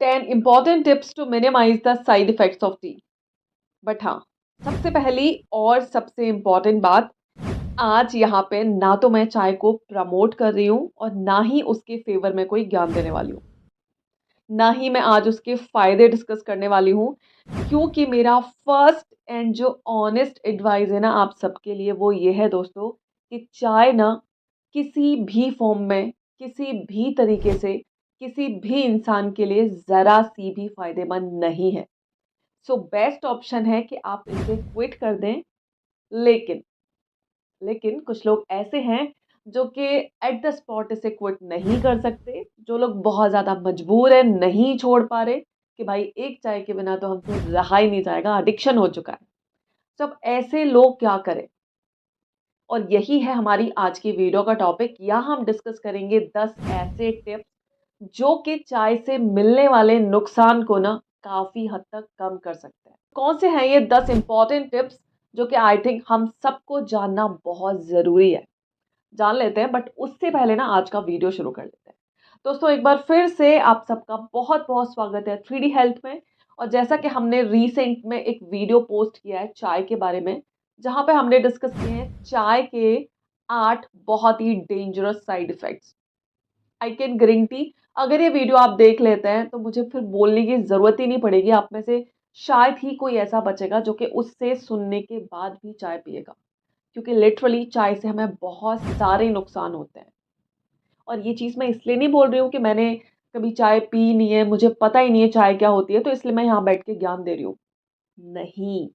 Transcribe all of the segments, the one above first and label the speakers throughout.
Speaker 1: 10 important tips to minimize the side effects of tea। But हाँ, सबसे पहली और सबसे इम्पोर्टेंट बात, आज यहाँ पे ना तो मैं चाय को प्रमोट कर रही हूँ और ना ही उसके फेवर में कोई ज्ञान देने वाली हूँ। ना ही मैं आज उसके फ़ायदे डिस्कस करने वाली हूँ, क्योंकि मेरा फर्स्ट एंड जो ऑनेस्ट एडवाइस है ना आप सबके लिए, वो ये है दोस्तों कि चाय ना किसी भी फ़ॉर्म में, किसी भी तरीके से, किसी भी इंसान के लिए ज़रा-सी भी फ़ायदेमंद नहीं है। सो बेस्ट ऑप्शन है कि आप इसे क्विट कर दें। लेकिन लेकिन कुछ लोग ऐसे हैं जो कि एट द स्पॉट इसे क्विट नहीं कर सकते, जो लोग बहुत ज़्यादा मजबूर हैं, नहीं छोड़ पा रहे कि भाई एक चाय के बिना तो हमसे रहा ही नहीं जाएगा, एडिक्शन हो चुका है। तो अब ऐसे लोग क्या करें? और यही है हमारी आज की वीडियो का टॉपिक। यहाँ हम डिस्कस करेंगे 10 ऐसे टिप्स जो कि चाय से मिलने वाले नुकसान को ना काफ़ी हद तक कम कर सकते हैं। कौन से हैं ये 10 इंपॉर्टेंट टिप्स जो कि आई थिंक हम सबको जानना बहुत ज़रूरी है। जान लेते हैं, बट उससे पहले ना आज का वीडियो शुरू कर लेते हैं। दोस्तों एक बार फिर से आप सबका बहुत बहुत स्वागत है 3D हेल्थ में। और जैसा कि हमने रीसेंट में एक वीडियो पोस्ट किया है चाय के बारे में, जहाँ पे हमने डिस्कस किए हैं चाय के 8 बहुत ही dangerous side effects. I can guarantee, अगर ये वीडियो आप देख लेते हैं तो मुझे फिर बोलने की ज़रूरत ही नहीं पड़ेगी। आप में से शायद ही कोई ऐसा बचेगा जो कि उससे सुनने के बाद भी चाय पिएगा, क्योंकि लिटरली चाय से हमें बहुत सारे नुकसान होते हैं। और ये चीज़ मैं इसलिए नहीं बोल रही हूँ कि मैंने कभी चाय पी नहीं है, मुझे पता ही नहीं है चाय क्या होती है, तो इसलिए मैं यहाँ बैठ के ज्ञान दे रही हूँ। नहीं,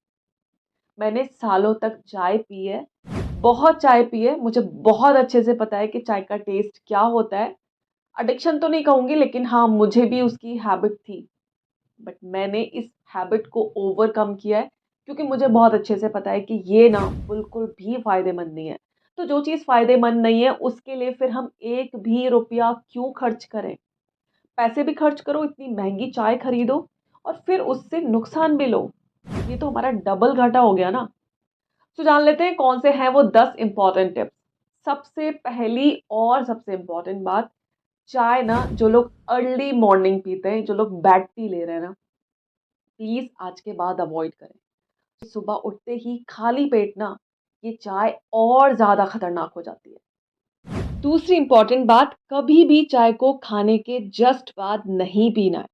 Speaker 1: मैंने सालों तक चाय पी है, बहुत चाय पी है, मुझे बहुत अच्छे से पता है कि चाय का टेस्ट क्या होता है। एडिक्शन तो नहीं कहूँगी, लेकिन हाँ, मुझे भी उसकी हैबिट थी। बट मैंने इस हैबिट को ओवरकम किया है, क्योंकि मुझे बहुत अच्छे से पता है कि ये ना बिल्कुल भी फ़ायदेमंद नहीं है। तो जो चीज़ फ़ायदेमंद नहीं है उसके लिए फिर हम एक भी रुपया क्यों खर्च करें? पैसे भी खर्च करो, इतनी महँगी चाय खरीदो और फिर उससे नुकसान भी लो। ये तो हमारा डबल घाटा हो गया ना। तो जान लेते हैं कौन से हैं वो 10 इम्पोर्टेंट टिप्स। सबसे पहली और सबसे इम्पोर्टेंट बात, चाय ना जो लोग अर्ली मॉर्निंग पीते हैं, जो लोग बेड टी ले रहे हैं ना, प्लीज़ आज के बाद अवॉइड करें। सुबह उठते ही खाली पेट ना ये चाय और ज़्यादा खतरनाक हो जाती है। दूसरी इंपॉर्टेंट बात, कभी भी चाय को खाने के जस्ट बाद नहीं पीना है।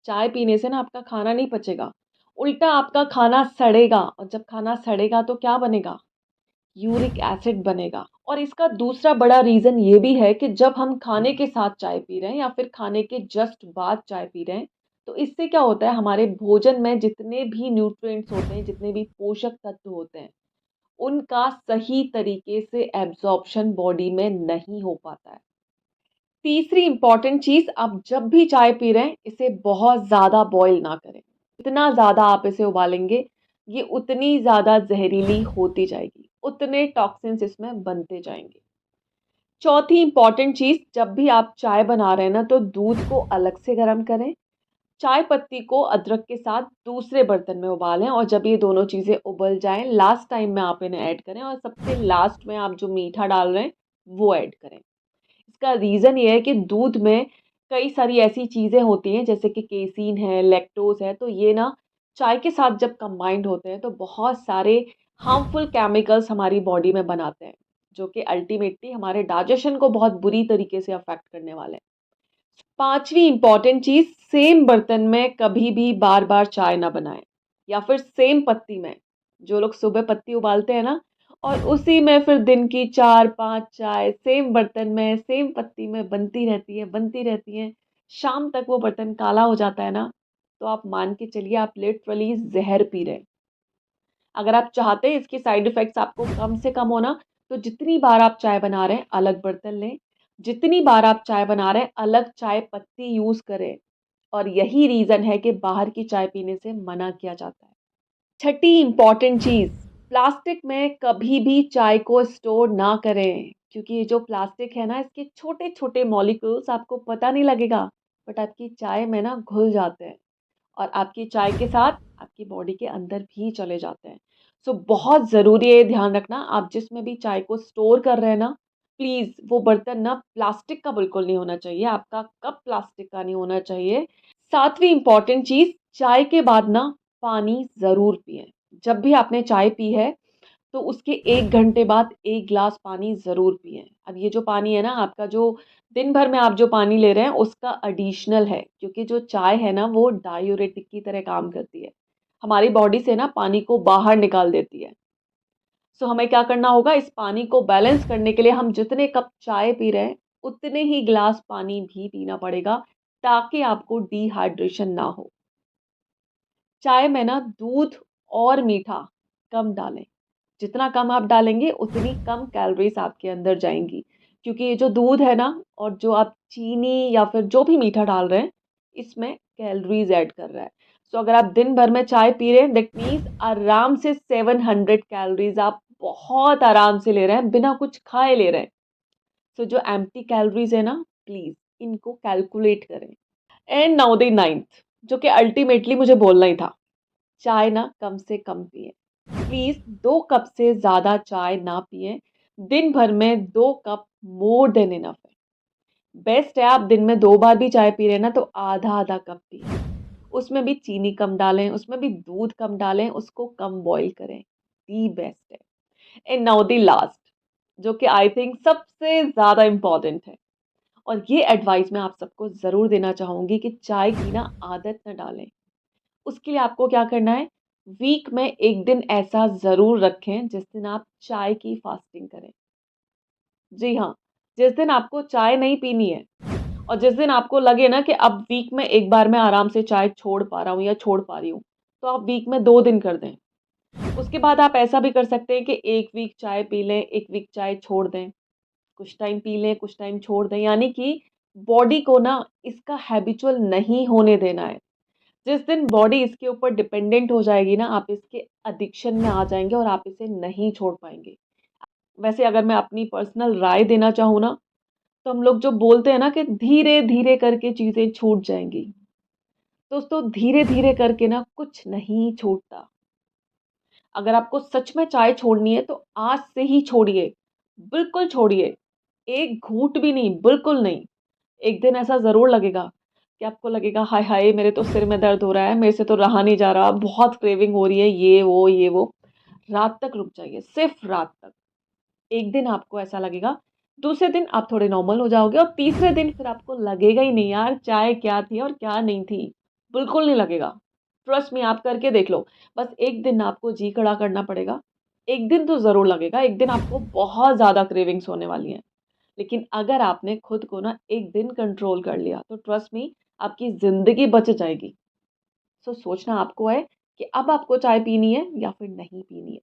Speaker 1: चाय पीने से ना आपका खाना नहीं पचेगा, उल्टा आपका खाना सड़ेगा, और जब खाना सड़ेगा तो क्या बनेगा? यूरिक एसिड बनेगा। और इसका दूसरा बड़ा रीज़न ये भी है कि जब हम खाने के साथ चाय पी रहे हैं या फिर खाने के जस्ट बाद चाय पी रहे हैं, तो इससे क्या होता है, हमारे भोजन में जितने भी न्यूट्रिएंट्स होते हैं, जितने भी पोषक तत्व होते हैं, उनका सही तरीके से एब्ज़ॉर्प्शन बॉडी में नहीं हो पाता है। तीसरी इम्पोर्टेंट चीज़, आप जब भी चाय पी रहे हैं, इसे बहुत ज़्यादा बॉयल ना करें। जितना ज़्यादा आप इसे उबालेंगे, ये उतनी ज़्यादा ज़हरीली होती जाएगी, उतने टॉक्सिन्स इसमें बनते जाएँगे। चौथी इम्पोर्टेंट चीज़, जब भी आप चाय बना रहे हैं ना, तो दूध को अलग से गरम करें, चाय पत्ती को अदरक के साथ दूसरे बर्तन में उबालें, और जब ये दोनों चीज़ें उबल जाएँ, लास्ट टाइम में आप इन्हें ऐड करें, और सबसे लास्ट में आप जो मीठा डाल रहे हैं, वो ऐड करें। इसका रीज़न ये है कि दूध में कई सारी ऐसी चीज़ें होती हैं, जैसे कि केसीन है, लैक्टोज़ है, तो ये ना चाय के साथ जब कंबाइंड होते हैं तो बहुत सारे हार्मफुल केमिकल्स हमारी बॉडी में बनाते हैं, जो कि अल्टीमेटली हमारे डाइजेशन को बहुत बुरी तरीके से अफ़ेक्ट करने वाले हैं। पाँचवीं इम्पोर्टेंट चीज़, सेम बर्तन में कभी भी बार-बार चाय ना बनाएँ, या फिर सेम पत्ती में। जो लोग सुबह पत्ती उबालते हैं ना, और उसी में फिर दिन की 4-5 चाय सेम बर्तन में, सेम पत्ती में बनती रहती हैं। शाम तक वो बर्तन काला हो जाता है ना, तो आप मान के चलिए आप लिटरली ज़हर पी रहे हैं। अगर आप चाहते हैं इसके साइड इफ़ेक्ट्स आपको कम से कम हो ना, तो जितनी बार आप चाय बना रहे हैं, अलग बर्तन लें। जितनी बार आप चाय बना रहे हैं, अलग चाय पत्ती यूज़ करें। और यही रीज़न है कि बाहर की चाय पीने से मना किया जाता है। छठी इम्पोर्टेंट चीज़, प्लास्टिक में कभी भी चाय को स्टोर ना करें, क्योंकि ये जो प्लास्टिक है ना, इसके छोटे-छोटे मॉलिक्यूल्स आपको पता नहीं लगेगा, बट आपकी चाय में ना घुल जाते हैं, और आपकी चाय के साथ आपकी बॉडी के अंदर भी चले जाते हैं। सो बहुत ज़रूरी है ये ध्यान रखना, आप जिसमें भी चाय को स्टोर कर रहे हैं ना, प्लीज़ वो बर्तन ना प्लास्टिक का बिल्कुल नहीं होना चाहिए, आपका कप प्लास्टिक का नहीं होना चाहिए। 7वीं इम्पोर्टेंट चीज़, चाय के बाद ना पानी ज़रूर पिएँ। जब भी आपने चाय पी है, तो उसके 1 घंटे बाद 1 ग्लास पानी ज़रूर पिएँ। अब ये जो पानी है ना आपका, जो दिन भर में आप जो पानी ले रहे हैं उसका एडिशनल है, क्योंकि जो चाय है ना वो डायूरेटिक की तरह काम करती है। हमारी बॉडी से ना पानी को बाहर निकाल देती है। सो हमें क्या करना होगा, इस पानी को बैलेंस करने के लिए हम जितने कप चाय पी रहे हैं, उतने ही ग्लास पानी भी पीना पड़ेगा, ताकि आपको डिहाइड्रेशन ना हो। चाय में ना दूध और मीठा कम डालें। जितना कम आप डालेंगे उतनी कम कैलोरीज़ आपके अंदर जाएँगी। क्योंकि ये जो दूध है ना और जो आप चीनी या फिर जो भी मीठा डाल रहे हैं, इसमें कैलोरीज़ ऐड कर रहा है। सो अगर आप दिन भर में चाय पी रहे हैं, दैट मीन्स आराम से 700 कैलोरीज़ आप बहुत आराम से ले रहे हैं, बिना कुछ खाए ले रहे हैं। सो जो एम्प्टी कैलोरीज़ है ना, प्लीज़ इनको कैलकुलेट करें। एंड नाउ द 9th, जो कि अल्टीमेटली मुझे बोलना ही था। चाय ना कम से कम पिएँ। प्लीज़ 2 कप से ज़्यादा चाय ना पिएँ। दिन भर में 2 कप मोर देन इनफ है। बेस्ट है आप दिन में 2 बार भी चाय पी रहे हैं ना तो आधा-आधा कप पिएँ। उसमें भी चीनी कम डालें, उसमें भी दूध कम डालें, उसको कम बॉयल करें। दी बेस्ट है। एंड नाउ द लास्ट, जो कि आई थिंक सबसे ज़्यादा इम्पोर्टेंट है, और ये एडवाइस मैं आप सबको ज़रूर देना चाहूँगी कि चाय की ना आदत ना डालें। उसके लिए आपको क्या करना है, वीक में 1 दिन ऐसा ज़रूर रखें जिस दिन आप चाय की फास्टिंग करें। जी हाँ, जिस दिन आपको चाय नहीं पीनी है और जिस दिन आपको लगे ना कि अब वीक में एक बार मैं आराम से चाय छोड़ पा रहा हूँ या छोड़ पा रही हूँ, तो आप वीक में 2 दिन कर दें। उसके बाद आप ऐसा भी कर सकते हैं कि 1 वीक चाय पी लें, 1 वीक चाय छोड़ दें। कुछ टाइम पी लें, कुछ टाइम छोड़ दें, यानी कि बॉडी को ना इसका हैबिचुअल नहीं होने देना है। जिस दिन बॉडी इसके ऊपर डिपेंडेंट हो जाएगी ना, आप इसके एडिक्शन में आ जाएँगे और आप इसे नहीं छोड़ पाएँगे। वैसे अगर मैं अपनी पर्सनल राय देना चाहूँ ना, तो हम लोग जो बोलते हैं ना कि धीरे-धीरे करके चीज़ें छूट जाएँगी। दोस्तों, धीरे-धीरे करके ना कुछ नहीं छूटता। अगर आपको सच में चाय छोड़नी है तो आज से ही छोड़िए, बिल्कुल छोड़िए। एक घूँट भी नहीं, बिल्कुल नहीं। एक दिन ऐसा ज़रूर लगेगा कि आपको लगेगा हाय हाय! मेरे तो सिर में दर्द हो रहा है, मेरे से तो रहा नहीं जा रहा, बहुत क्रेविंग हो रही है, ये वो। रात तक रुक जाइए, सिर्फ़ रात तक। एक दिन आपको ऐसा लगेगा, दूसरे दिन आप थोड़े नॉर्मल हो जाओगे और तीसरे दिन फिर आपको लगेगा ही नहीं यार चाय क्या थी और क्या नहीं थी, बिल्कुल नहीं लगेगा। ट्रस्ट मी, आप करके देख लो। बस एक दिन आपको जी खड़ा करना पड़ेगा। एक दिन तो ज़रूर लगेगा, एक दिन आपको बहुत ज़्यादा क्रेविंग्स होने वाली हैं। लेकिन अगर आपने खुद को ना एक दिन कंट्रोल कर लिया तो ट्रस्ट मी, आपकी ज़िंदगी बच जाएगी। सो सोचना आपको है कि अब आपको चाय पीनी है या फिर नहीं पीनी है।